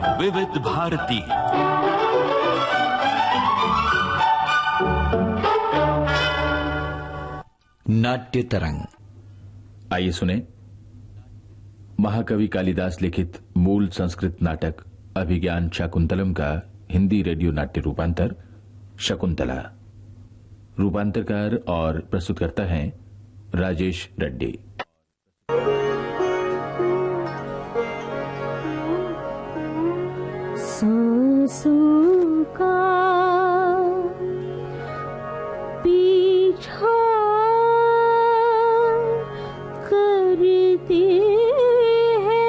विविध भारती। नाट्य तरंग। आइए सुने महाकवि कालिदास लिखित मूल संस्कृत नाटक अभिज्ञान शाकुंतलम का हिंदी रेडियो नाट्य रूपांतर शकुंतला। रूपांतरकार और प्रस्तुतकर्ता हैं राजेश रेड्डी। सांसों का पीछा करते हैं,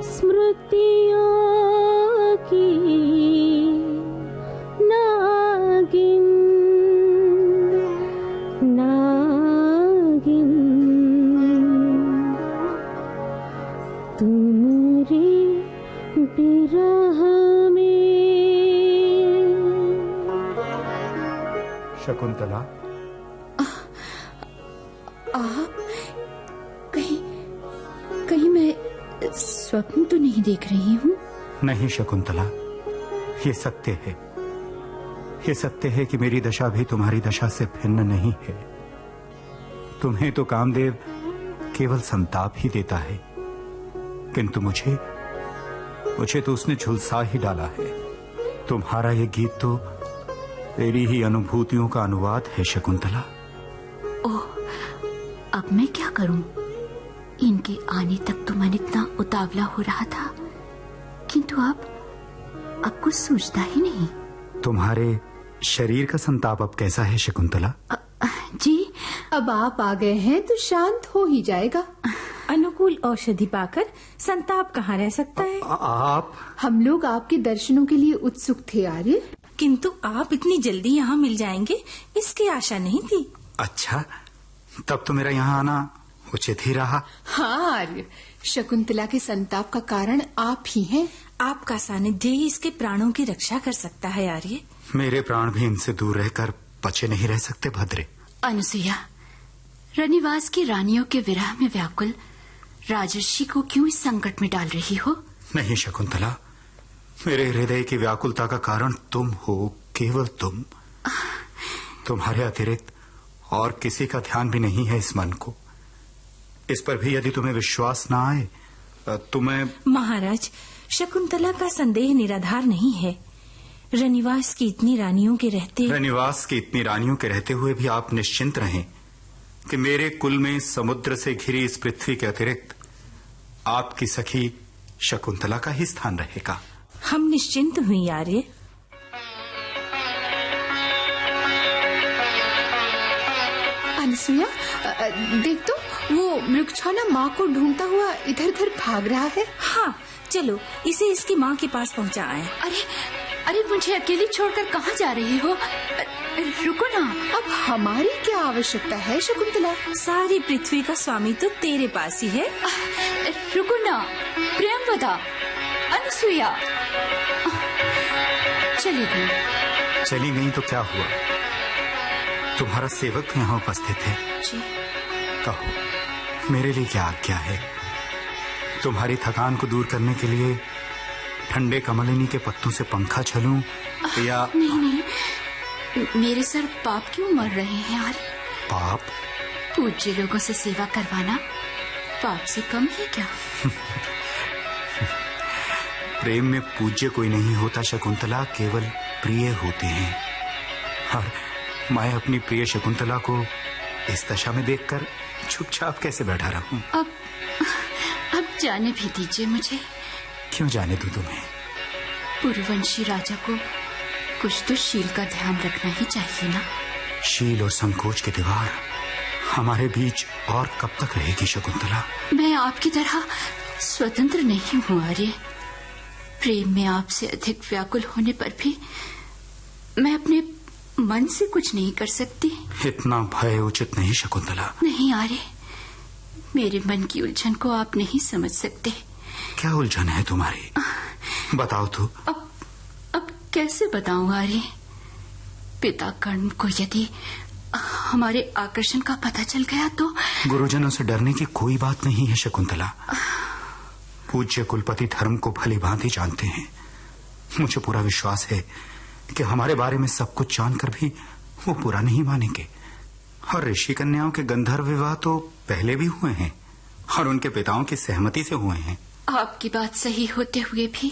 स्मृतियों की नागिन नागिन तुम्हारे बिरह में। शकुंतला, आप कहीं मैं स्वप्न तो नहीं देख रही हूँ? नहीं शकुंतला, ये सत्य है। ये सत्य है कि मेरी दशा भी तुम्हारी दशा से भिन्न नहीं है। तुम्हें तो कामदेव केवल संताप ही देता है, किंतु मुझे तो उसने झुलसा ही डाला है। तुम्हारा ये गीत तो तेरी ही अनुभूतियों का अनुवाद है शकुंतला। ओह, अब मैं क्या करूं? इनके आने तक तो मन इतना उतावला हो रहा था, किंतु अब कुछ सूझता ही नहीं। तुम्हारे शरीर का संताप अब कैसा है शकुंतला? जी, अब आप आ गए हैं तो शांत हो ही जाएगा। अनुकूल औषधि पाकर संताप कहाँ रह सकता है? आप? हम लोग आपके दर्शनों के लिए उत्सुक थे आर्य, किंतु आप इतनी जल्दी यहाँ मिल जाएंगे इसकी आशा नहीं थी। अच्छा, तब तो मेरा यहाँ आना उचित ही रहा। हाँ आर्य, शकुंतला के संताप का कारण आप ही हैं। आपका सानिध्य ही इसके प्राणों की रक्षा कर सकता है आर्य। मेरे प्राण भी इनसे दूर रहकर बचे नहीं रह सकते भद्रे। अनुसुईया, रनिवास की रानियों के विरह में व्याकुल राजर्षि को क्यों इस संकट में डाल रही हो? नहीं शकुंतला, मेरे हृदय की व्याकुलता का कारण तुम हो, केवल तुम। तुम्हारे अतिरिक्त और किसी का ध्यान भी नहीं है इस मन को। इस पर भी यदि तुम्हें विश्वास ना आए तो मैं... महाराज, शकुंतला का संदेह निराधार नहीं है। रनिवास की इतनी रानियों के रहते हुए भी आप निश्चिंत रहें कि मेरे कुल में समुद्र से घिरी इस पृथ्वी के अतिरिक्त आपकी सखी शकुंतला का ही स्थान रहेगा। हम निश्चिंत हुई आर्य। अनुसुईया, देख तो वो मृगछौना माँ को ढूंढता हुआ इधर उधर भाग रहा है। हाँ, चलो इसे इसकी माँ के पास पहुँचा आए। अरे मुझे अकेली छोड़कर कहाँ जा रही हो? रुको ना। अब हमारी क्या आवश्यकता है शकुंतला? सारी पृथ्वी का स्वामी तो तेरे पास ही है। रुको ना प्रियंवदा, अनुसुईया। चली गई तो क्या हुआ? तुम्हारा सेवक यहाँ उपस्थित है। जी। कहो, मेरे लिए क्या आज्ञा है? तुम्हारी थकान को दूर करने के लिए ठंडे कमलिनी के पत्तों से पंखा झलूं या... नहीं, मेरे सर पाप क्यों मर रहे हैं यार? पाप? पूज्य लोगों से सेवा करवाना पाप से कम है क्या? प्रेम में पूज्य कोई नहीं होता शकुंतला, केवल प्रिय होते हैं। और मैं अपनी प्रिय शकुंतला को इस दशा में देखकर चुपचाप कैसे बैठा रहूं? अब जाने भी दीजिए मुझे। क्यों जाने दूं तुम्हें? पूर्ववंशी राजा को कुछ तो शील का ध्यान रखना ही चाहिए ना। शील और संकोच की दीवार हमारे बीच और कब तक रहेगी शकुंतला? मैं आपकी तरह स्वतंत्र नहीं हूँ आर्य। प्रेम में आपसे अधिक व्याकुल होने पर भी मैं अपने मन से कुछ नहीं कर सकती। इतना भय उचित नहीं शकुंतला। नहीं आर्य, मेरे मन की उलझन को आप नहीं समझ सकते। क्या उलझन है तुम्हारी? बताओ तो। अब कैसे बताऊं आर्य? पिता कर्ण को यदि हमारे आकर्षण का पता चल गया तो? गुरुजनों से डरने की कोई बात नहीं है शकुंतला। पूज्य कुलपति धर्म को भली भांति जानते हैं। मुझे पूरा विश्वास है कि हमारे बारे में सब कुछ जानकर भी वो पूरा नहीं मानेंगे। और ऋषि कन्याओं के गंधर्व विवाह तो पहले भी हुए हैं और उनके पिताओं की सहमति से हुए हैं। आपकी बात सही होते हुए भी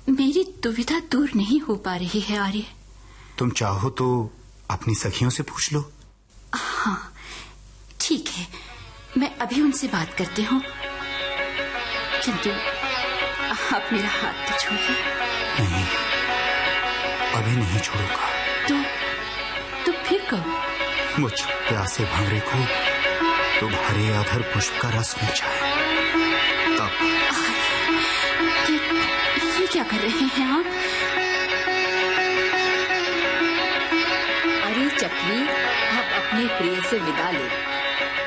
मेरी दुविधा दूर नहीं हो पा रही है आर्य। तुम चाहो तो अपनी सखियों से पूछ लो। हाँ ठीक है, मैं अभी उनसे बात करती हूँ, किंतु आप मेरा हाथ तो छोड़िए। नहीं, अभी नहीं छोड़ूंगा। तो फिर कब? मुझ प्यासे भंवरे को तुम्हारे अधर पुष्प का रस मिल जाए तब। ये क्या कर रहे हैं आप? अरे चक्री, अब अपने प्रिय से विदा ले,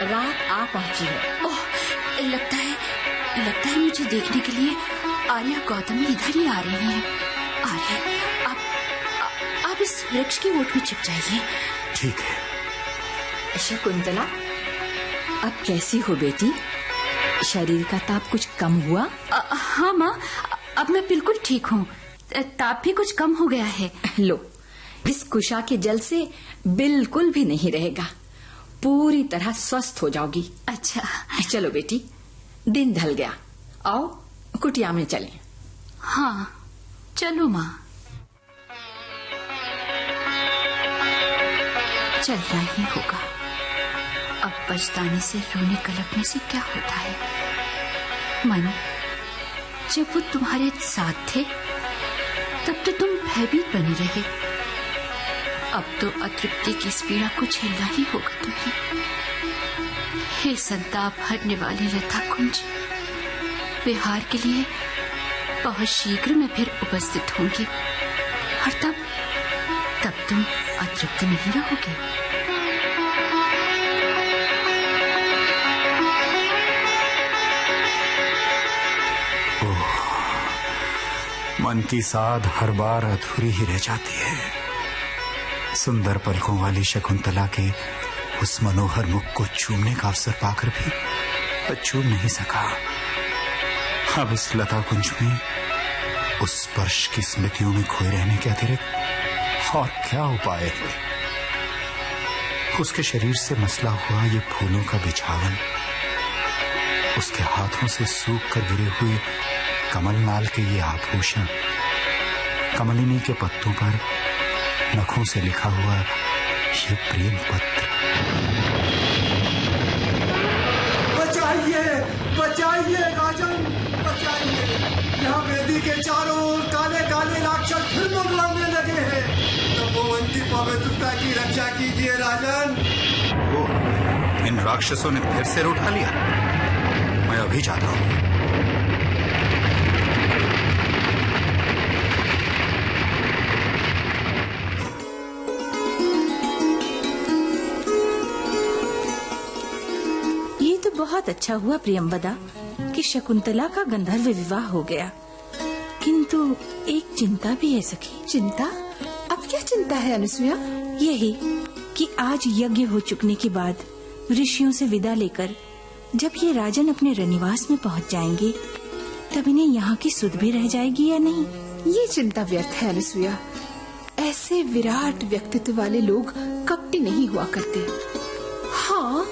रात आ पहुंची है। ओह, लगता है मुझे देखने के लिए आर्य गौतमी इधर ही आ रहे हैं। आर्य, आप इस वृक्ष की ओट में छिप जाइए। ठीक है। शकुंतला, अब कैसी हो बेटी? शरीर का ताप कुछ कम हुआ? हाँ माँ, अब मैं बिल्कुल ठीक हूँ। ताप भी कुछ कम हो गया है। लो, इस कुशा के जल से बिल्कुल भी नहीं रहेगा, पूरी तरह स्वस्थ हो जाओगी। अच्छा चलो बेटी, दिन ढल गया, आओ कुटिया में चलें। हाँ चलो माँ। चलना ही होगा। अब पछताने से, रोने कलपने से क्या होता है? मन, जब वो तुम्हारे साथ थे तब तो तुम भयभीत बने रहे। अब तो अतृप्ति की इस पीड़ा को झेलना ही होगा तुम्हें। हे संताप हरने वाली लता कुंज, विहार के लिए बहुत शीघ्र मैं फिर उपस्थित होंगी और तब तुम अतृप्त नहीं रहोगे। मन की साध हर बार अधूरी ही रह जाती है। सुंदर पलकों वाली शकुंतला के उस मनोहर मुख को चूमने का अवसर पाकर भी चूम नहीं सका। अब इस लता कुंज में उस स्पर्श की स्मृतियों में खोए रहने के अतिरिक्त और क्या उपाय है? उसके शरीर से मसला हुआ ये फूलों का बिछावन, उसके हाथों से सूख कर गिरे हुए कमलनाल के ये आभूषण, कमलिनी के पत्तों पर नखों से लिखा हुआ ये प्रेम पत्र। बचाइए, बचाइए राजन, बचाइए। यहाँ वेदी के चारों ओर काले काले राक्षस फिर मंगलाने लगे हैं। तपोवंती पवित्रता की रक्षा कीजिए राजन। ओ, इन राक्षसों ने फिर सिर उठा लिया। मैं अभी जाता हूँ। बहुत अच्छा हुआ प्रियंवदा कि शकुंतला का गंधर्व विवाह हो गया, किंतु एक चिंता भी है सखी। चिंता? अब क्या चिंता है अनुसुया? यही कि आज यज्ञ हो चुकने के बाद ऋषियों से विदा लेकर जब ये राजन अपने रनिवास में पहुंच जाएंगे तब इन्हें यहाँ की सुध भी रह जाएगी या नहीं। ये चिंता व्यर्थ है अनुसुया। ऐसे विराट व्यक्तित्व वाले लोग कपटी नहीं हुआ करते। हाँ,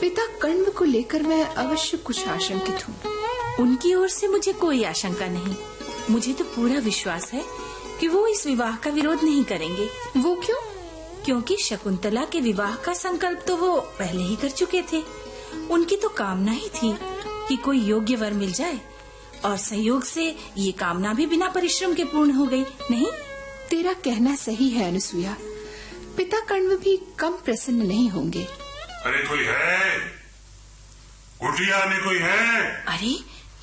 पिता कण्व को लेकर मैं अवश्य कुछ आशंकित हूँ। उनकी ओर से मुझे कोई आशंका नहीं। मुझे तो पूरा विश्वास है कि वो इस विवाह का विरोध नहीं करेंगे। वो क्यों? क्योंकि शकुंतला के विवाह का संकल्प तो वो पहले ही कर चुके थे। उनकी तो कामना ही थी कि कोई योग्य वर मिल जाए, और संयोग से ये कामना भी बिना परिश्रम के पूर्ण हो गई। नहीं, तेरा कहना सही है अनुसुया। पिता कण्व भी कम प्रसन्न नहीं होंगे। अरे कोई है? कुटिया में कोई है? अरे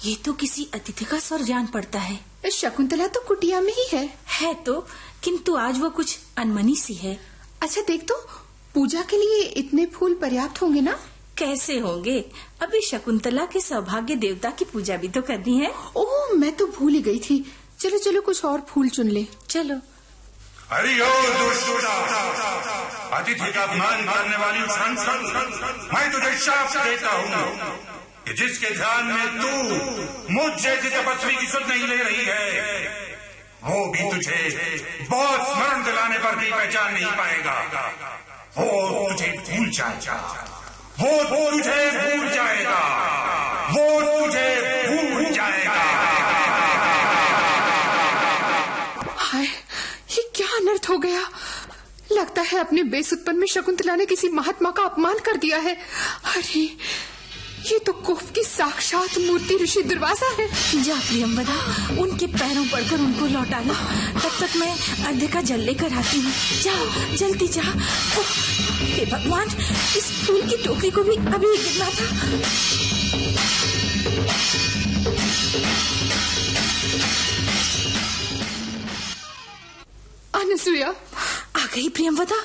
ये तो किसी अतिथि का स्वर जान पड़ता है। शकुंतला तो कुटिया में ही है तो, किंतु आज वो कुछ अनमनी सी है। अच्छा देख तो, पूजा के लिए इतने फूल पर्याप्त होंगे ना? कैसे होंगे, अभी शकुंतला के सौभाग्य देवता की पूजा भी तो करनी है। ओह, मैं तो भूल ही गई थी। चलो चलो कुछ और फूल चुन ले। चलो। अरे ओ दुष्टा, अतिथि का अपमान करने वाली सांसद, मैं तुझे शाप देता हूँ कि जिसके ध्यान में तू मुझ जैसे तपस्वी की सुध नहीं ले रही है, वो भी तुझे बहुत स्मरण दिलाने पर भी पहचान नहीं पाएगा। वो तुझे भूल जाएगा, वो तुझे भूल जाएगा, वो तुझे भूल जाएगा। हाय, ये क्या अनर्थ हो गया। लगता है अपने बेसुतपन में शकुंतला ने किसी महात्मा का अपमान कर दिया है। अरे, ये तो कोप की साक्षात मूर्ति ऋषि दुर्वासा है। जा प्रियंवदा, उनके पैरों पड़कर उनको लौटा लो। तब तक मैं अर्घ्य का जल लेकर आती हूँ। जा, जल्दी जा। हे भगवान, इस फूल की टोकरी को भी अभी गिरना था। अनसुया, आ गई प्रियंवदा।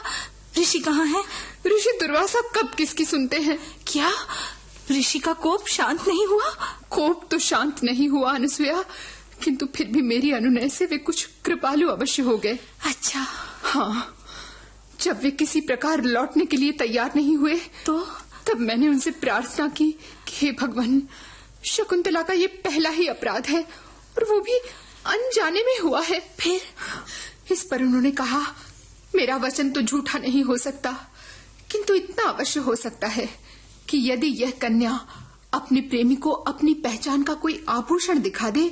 ऋषि कहाँ है? ऋषि दुर्वासा कब किसकी सुनते हैं। क्या ऋषि का कोप शांत नहीं हुआ? कोप तो शांत नहीं हुआ अनसुया, किंतु फिर भी मेरी अनुनय से वे कुछ कृपालु अवश्य हो गए। अच्छा। हाँ, जब वे किसी प्रकार लौटने के लिए तैयार नहीं हुए तो तब मैंने उनसे प्रार्थना की कि हे भगवान, शकुंतला का ये पहला ही अपराध है और वो भी अनजाने में हुआ है। फिर इस पर उन्होंने कहा, मेरा वचन तो झूठा नहीं हो सकता, किंतु इतना अवश्य हो सकता है कि यदि यह कन्या अपने प्रेमी को अपनी पहचान का कोई आभूषण दिखा दे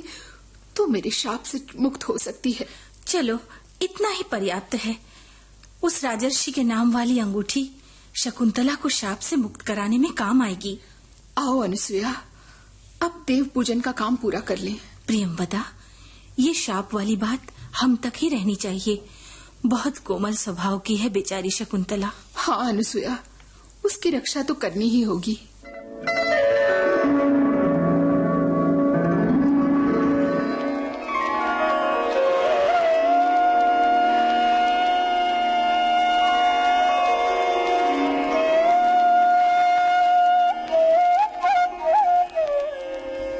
तो मेरे शाप से मुक्त हो सकती है। चलो, इतना ही पर्याप्त है। उस राजर्षि के नाम वाली अंगूठी शकुंतला को शाप से मुक्त कराने में काम आएगी। आओ अनसुया, अब देव पूजन का काम पूरा कर लें। प्रियंवदा, ये शाप वाली बात हम तक ही रहनी चाहिए। बहुत कोमल स्वभाव की है बेचारी शकुंतला। हाँ अनसुया, उसकी रक्षा तो करनी ही होगी।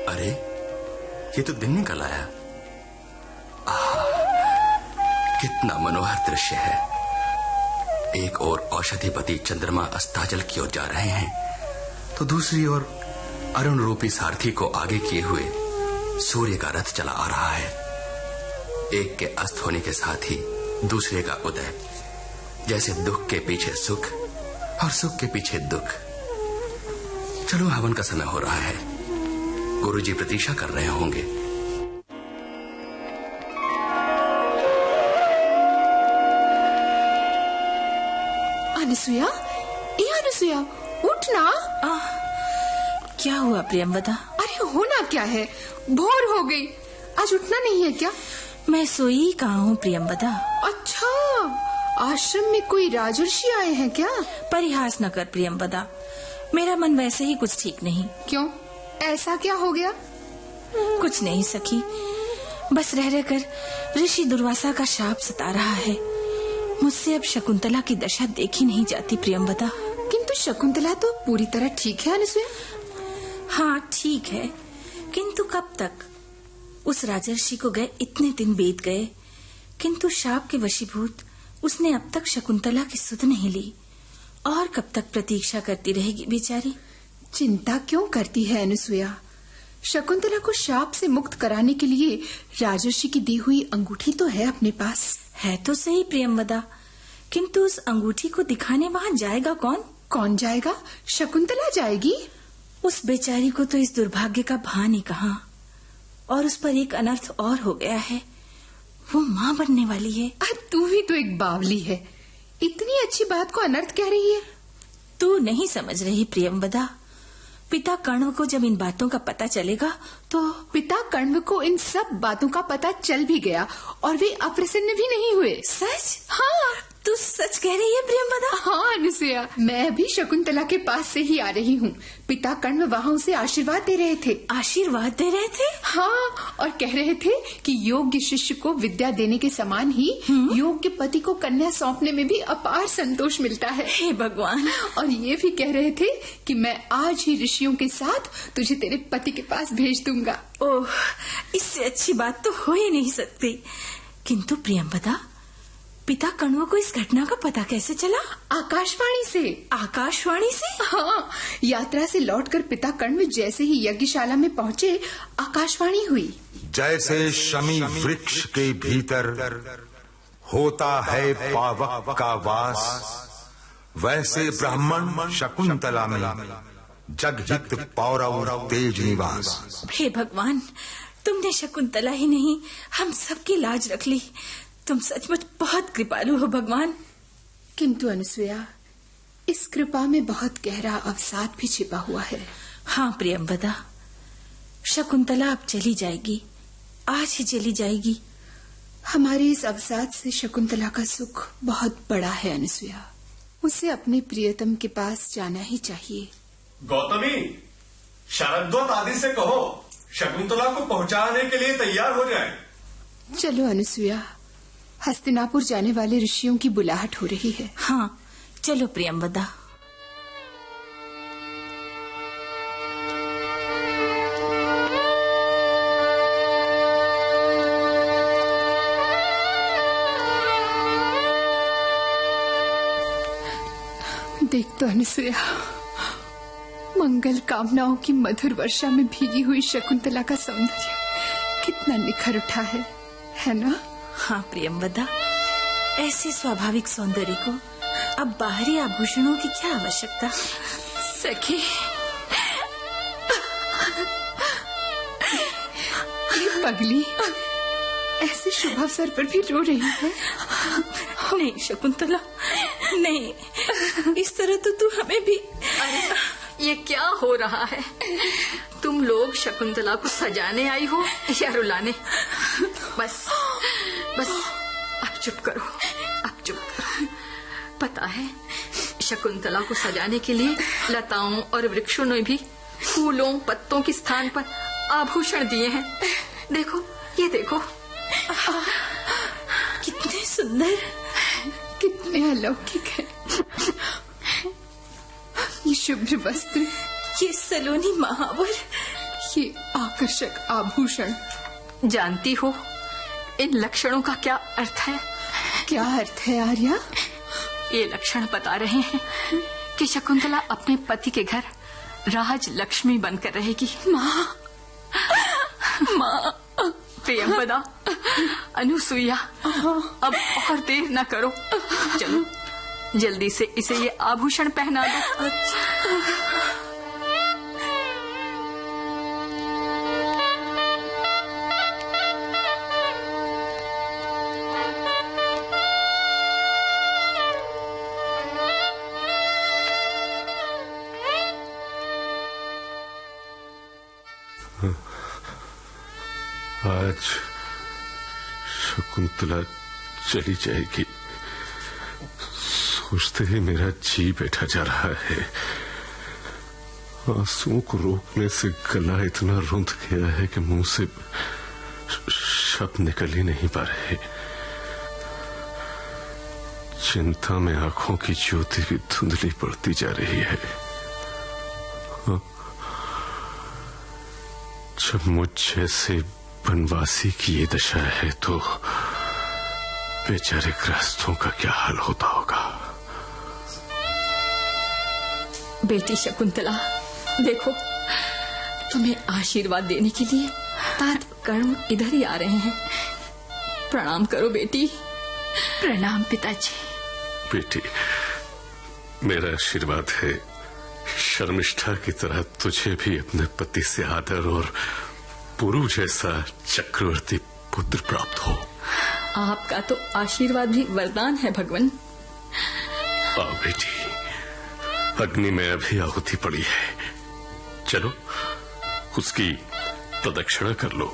अरे, ये तो दिन निकल आया। कितना मनोहर दृश्य है। एक ओर औषधिपति चंद्रमा अस्ताचल की ओर जा रहे हैं तो दूसरी ओर अरुण रूपी सारथी को आगे किए हुए सूर्य का रथ चला आ रहा है। एक के अस्त होने के साथ ही दूसरे का उदय, जैसे दुख के पीछे सुख और सुख के पीछे दुख। चलो, हवन का समय हो रहा है। गुरुजी प्रतीक्षा कर रहे होंगे। अनसुया, अनसुया, उठना। क्या हुआ प्रियंवदा? अरे होना क्या है, भोर हो गई, आज उठना नहीं है क्या? मैं सोई कहाँ हूँ प्रियंवदा। अच्छा, आश्रम में कोई राजर्षि आए हैं क्या? परिहास न कर प्रियंवदा, मेरा मन वैसे ही कुछ ठीक नहीं। क्यों, ऐसा क्या हो गया? कुछ नहीं सखी, बस रह रहकर ऋषि दुर्वासा का शाप सता रहा है। मुझसे अब शकुंतला की दशा देखी नहीं जाती प्रियंवदा। किंतु शकुंतला तो पूरी तरह ठीक है अनसुया। हाँ ठीक है, किंतु कब तक? उस राजर्षि को गए इतने दिन बीत गए, किंतु शाप के वशीभूत उसने अब तक शकुंतला की सुध नहीं ली। और कब तक प्रतीक्षा करती रहेगी बेचारी? चिंता क्यों करती है अनसुया? शकुंतला को शाप से मुक्त कराने के लिए राजर्षि की दी हुई अंगूठी तो है अपने पास। है तो सही प्रियंवदा, किंतु उस अंगूठी को दिखाने वहाँ जाएगा कौन? कौन जाएगा? शकुंतला जाएगी। उस बेचारी को तो इस दुर्भाग्य का भान ही कहाँ। और उस पर एक अनर्थ और हो गया है, वो माँ बनने वाली है। तू भी तो एक बावली है, इतनी अच्छी बात को अनर्थ कह रही है। तू नहीं समझ रही प्रियंवदा, पिता कण्व को जब इन बातों का पता चलेगा तो... पिता कण्व को इन सब बातों का पता चल भी गया और वे अप्रसन्न भी नहीं हुए। सच? हाँ, तू सच कह रही है प्रियंवदा? हाँ अनसुया, मैं भी शकुंतला के पास से ही आ रही हूँ। पिता कण्व वहाँ उसे आशीर्वाद दे रहे थे। आशीर्वाद दे रहे थे? हाँ, और कह रहे थे कि योग्य शिष्य को विद्या देने के समान ही योग्य पति को कन्या सौंपने में भी अपार संतोष मिलता है। हे भगवान! और ये भी कह रहे थे कि मैं आज ही ऋषियों के साथ तुझे तेरे पति के पास भेज दूंगा। ओह, इससे अच्छी बात तो हो ही नहीं सकती। किंतु प्रियंवदा, पिता कण्व को इस घटना का पता कैसे चला? आकाशवाणी से। आकाशवाणी से? हाँ, यात्रा से लौटकर पिता कण्व जैसे ही यज्ञशाला में पहुंचे, आकाशवाणी हुई। जैसे शमी वृक्ष के भीतर होता है पावक का वास, वैसे ब्राह्मण शकुंतला में जगहित पौरव तेज निवास। हे भगवान, तुमने शकुंतला ही नहीं हम सबकी लाज रख ली। तुम सचमुच बहुत कृपालु हो भगवान। किंतु अनुसुया, इस कृपा में बहुत गहरा अवसाद भी छिपा हुआ है। हाँ प्रियंवदा, शकुंतला अब चली जाएगी, आज ही चली जाएगी। हमारे इस अवसाद से शकुंतला का सुख बहुत बड़ा है अनुसुया। उसे अपने प्रियतम के पास जाना ही चाहिए। गौतमी, शरद्वत आदि से कहो शकुंतला को पहुंचाने के लिए तैयार हो जाए। चलो अनुसुया, हस्तिनापुर जाने वाले ऋषियों की बुलाहट हो रही है। हाँ चलो प्रियंवदा। देख तो अनुसुया, मंगल कामनाओं की मधुर वर्षा में भीगी हुई शकुंतला का सौंदर्य कितना निखर उठा है ना? हाँ प्रियंवदा, ऐसे स्वाभाविक सौंदर्य को अब बाहरी आभूषणों की क्या आवश्यकता? सखी, ये पगली ऐसे शुभ अवसर पर भी रो रही है। नहीं शकुंतला, नहीं, इस तरह तो तू हमें भी। अरे ये क्या हो रहा है? तुम लोग शकुंतला को सजाने आई हो या रुलाने? बस बस अब चुप करो, अब चुप करो। पता है, शकुंतला को सजाने के लिए लताओं और वृक्षों ने भी फूलों पत्तों के स्थान पर आभूषण दिए हैं। देखो, ये देखो, कितने सुंदर, कितने अलौकिक है ये शुभ्र वस्त्र, ये सलोनी महावर, ये आकर्षक आभूषण। जानती हो इन लक्षणों का क्या अर्थ है? क्या अर्थ है आर्या? ये लक्षण बता रहे हैं कि शकुंतला अपने पति के घर राज लक्ष्मी बनकर रहेगी। माँ, माँ, प्रियंवदा, अनुसुईया, अब और देर न करो, चलो जल्दी से इसे ये आभूषण पहना दो। आज शकुंतला चली जाएगी, सोचते ही मेरा जी बैठा जा रहा है। आंसुओं को रोकने से गला इतना रुंध गया है कि मुंह से शब्द निकल ही नहीं पा रहे। चिंता में आंखों की ज्योति भी धुंधली पड़ती जा रही है। जब मुझ जैसे वनवासी की ये दशा है तो बेचारे गृहस्थों का क्या हाल होता होगा। बेटी शकुंतला, देखो, तुम्हें आशीर्वाद देने के लिए तात कर्ण इधर ही आ रहे हैं। प्रणाम करो बेटी। प्रणाम पिताजी। बेटी, मेरा आशीर्वाद है शर्मिष्ठा की तरह तुझे भी अपने पति से आदर और पुरु जैसा चक्रवर्ती पुत्र प्राप्त हो। आपका तो आशीर्वाद भी वरदान है भगवान। आओ बेटी, अग्नि में अभी आहुति पड़ी है, चलो उसकी प्रदक्षिणा कर लो।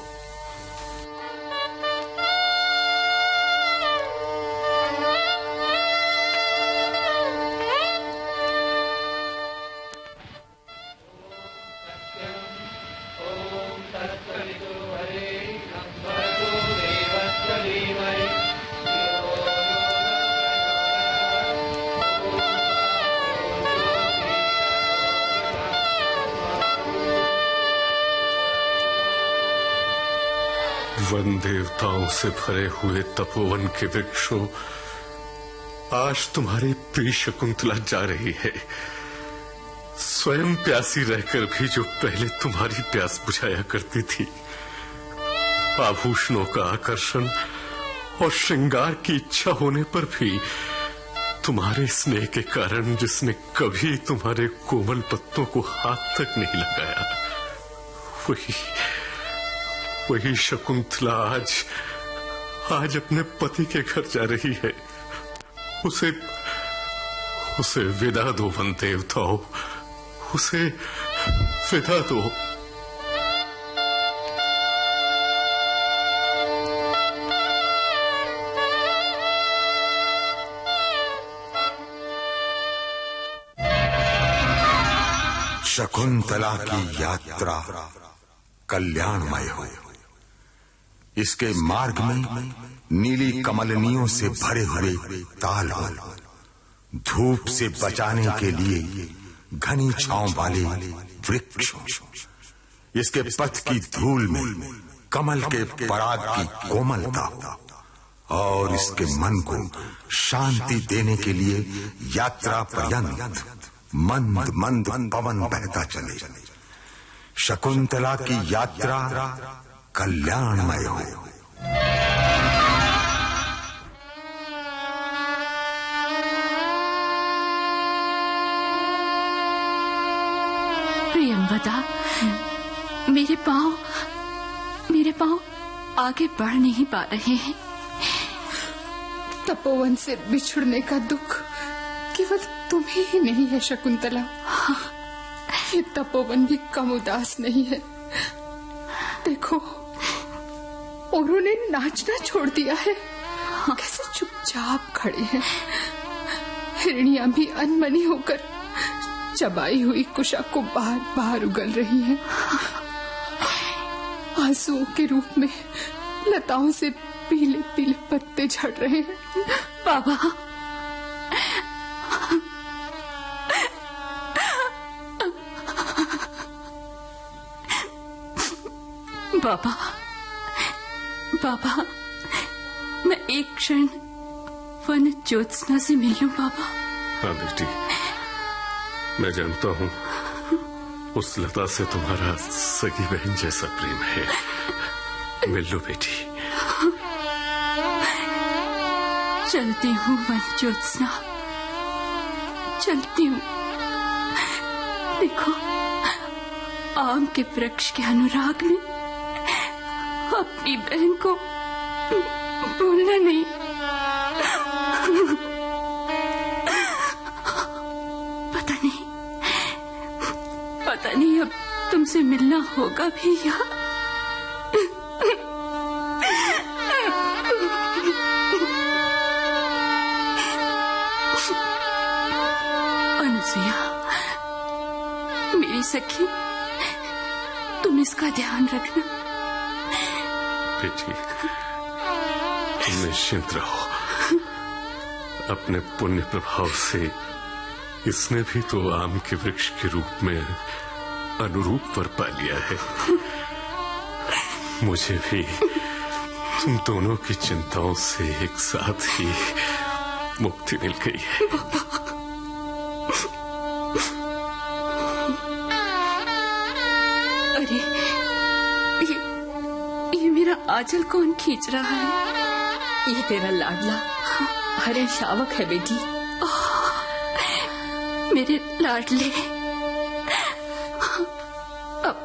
वन देवताओं से भरे हुए तपोवन के वृक्षों आज तुम्हारी प्रिय शकुंतला जा रही है, स्वयं प्यासी रहकर भी जो पहले तुम्हारी प्यास बुझाया करती थी, आभूषणों का आकर्षण और श्रृंगार की इच्छा होने पर भी तुम्हारे स्नेह के कारण जिसने कभी तुम्हारे कोमल पत्तों को हाथ तक नहीं लगाया, वही शकुंतला आज अपने पति के घर जा रही है। उसे विदा दो वन देवताओं, उसे विदा दो। शकुंतला की यात्रा कल्याणमय हो। इसके मार्ग में नीली कमलनियों से भरे हुए ताल हो, धूप से बचाने के लिए घनी छांव वाले वृक्ष, इसके पथ की धूल में कमल के पराग की कोमलता, और इसके मन को शांति देने के लिए यात्रा पर्यंत मंद मंद पवन बहता चले। शकुंतला की यात्रा कल्याणमय हो। प्रियंवदा, मेरे पांव आगे बढ़ नहीं पा रहे हैं। तपोवन से बिछुड़ने का दुख केवल तुम्हें ही नहीं है शकुंतला, ये तपोवन भी कम उदास नहीं है। देखो, औरों ने नाचना छोड़ दिया है, कैसे चुपचाप खड़े हैं। हिरनियां भी अनमनी होकर चबाई हुई कुशा को बार बार उगल रही हैं। आंसुओं के रूप में लताओं से पीले पीले पत्ते झड़ रहे हैं। बाबा, बाबा, मैं एक क्षण वन ज्योत्सना से मिल लूं बाबा। हाँ बेटी, मैं जानता हूँ उस लता से तुम्हारा सगी बहन जैसा प्रेम है। मिल लो बेटी। चलती हूँ वन ज्योत्सना, चलती हूँ। देखो, आम के वृक्ष के अनुराग में अपनी बहन को भूलना नहीं। पता नहीं अब तुमसे मिलना होगा भी या अनुसुया, मेरी सखी, तुम इसका ध्यान रखना। बेटी, तुम निश्चिंत रहो, अपने पुण्य प्रभाव से इसने भी तो आम के वृक्ष के रूप में अनुरूप वर पा लिया है। मुझे भी तुम दोनों की चिंताओं से एक साथ ही मुक्ति मिल गई है। अरे, ये मेरा आंचल कौन खींच रहा है? ये तेरा लाडला हरे शावक है बेटी। मेरे लाडले, अब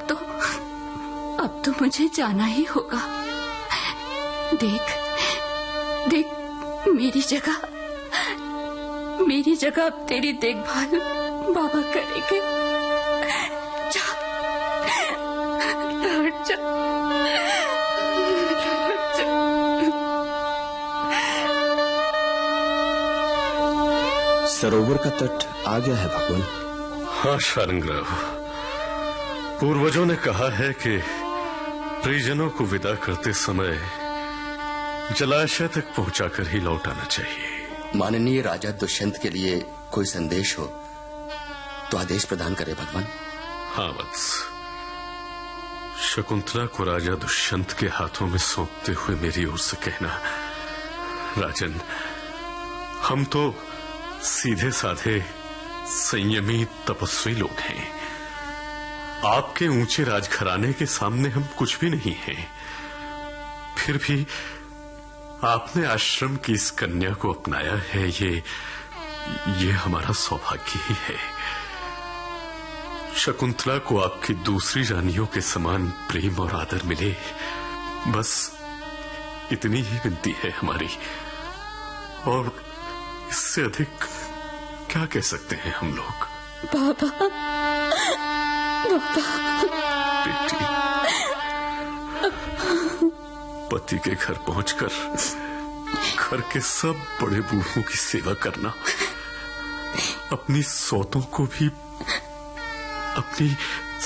तो मुझे जाना ही होगा। देख, मेरी जगह अब तेरी देखभाल बाबा करेंगे। जा, लौट जा। सरोवर का तट आ गया है भगवान। हाँ शारंगराव, पूर्वजों ने कहा है कि परिजनों को विदा करते समय जलाशय तक पहुंचाकर ही लौट आना चाहिए। माननीय राजा दुष्यंत के लिए कोई संदेश हो तो आदेश प्रदान करे भगवान। हाँ वत्स, शकुंतला को राजा दुष्यंत के हाथों में सौंपते हुए मेरी ओर से कहना, राजन, हम तो सीधे साधे संयमी तपस्वी लोग हैं। आपके ऊंचे राजघराने के सामने हम कुछ भी नहीं हैं। फिर भी आपने आश्रम की इस कन्या को अपनाया है, ये हमारा सौभाग्य ही है। शकुंतला को आपकी दूसरी रानियों के समान प्रेम और आदर मिले, बस इतनी ही विनती है हमारी। और इससे अधिक क्या कह सकते हैं हम लोग। बाबा, बेटी, पति के घर पहुंचकर घर के सब बड़े बूढ़ों की सेवा करना, अपनी सौतों को भी अपनी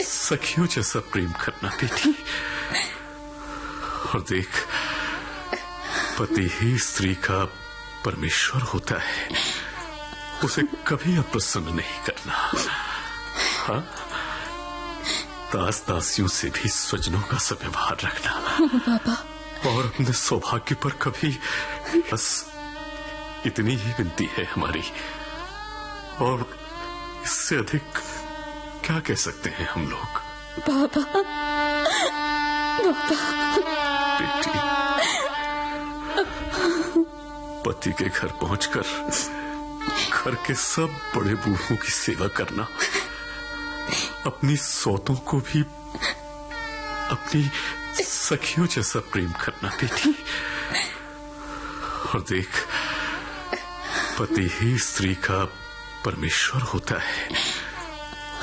सखियों जैसा प्रेम करना बेटी। और देख, पति ही स्त्री का परमेश्वर होता है, उसे कभी अप्रसन्न नहीं करना। हाँ, दास दासियों से भी स्वजनों का सव्यवहार रखना बाबा, और अपने सौभाग्य पर कभी, बस इतनी ही विनती है हमारी। और इससे अधिक क्या कह सकते हैं हम लोग। बाबा, बेटी, पति के घर पहुंचकर घर के सब बड़े बूढ़ों की सेवा करना, अपनी सौतों को भी अपनी सखियों जैसा प्रेम करना बेटी। और देख, पति ही स्त्री का परमेश्वर होता है,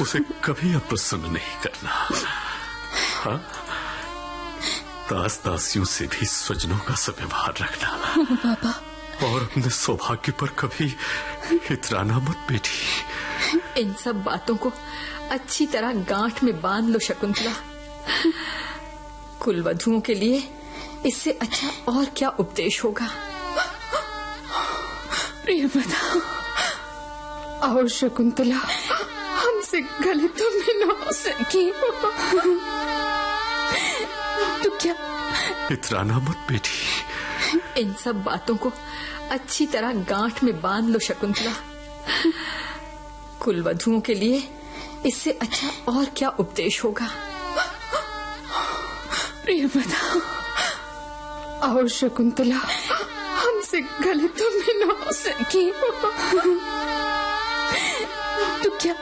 उसे कभी अप्रसन्न नहीं करना। हाँ, दास दासियों से भी स्वजनों का सव्यवहार रखना बाबा, और अपने सौभाग्य पर कभी इतराना मत बेटी। इन सब बातों को अच्छी तरह गांठ में बांध लो शकुंतला। कुलवधुओं के लिए इससे अच्छा और क्या उपदेश होगा। प्रियव्रता, आओ शकुंतला, हमसे गले तो मिलो। सखी, तो क्या इतराना मत बेटी। इन सब बातों को अच्छी तरह गांठ में बांध लो शकुंतला। कुलवधुओं के लिए इससे अच्छा और क्या उपदेश होगा। प्रियव्रता, आओ शकुंतला, हमसे गले तो मिलो। सखी, तो क्या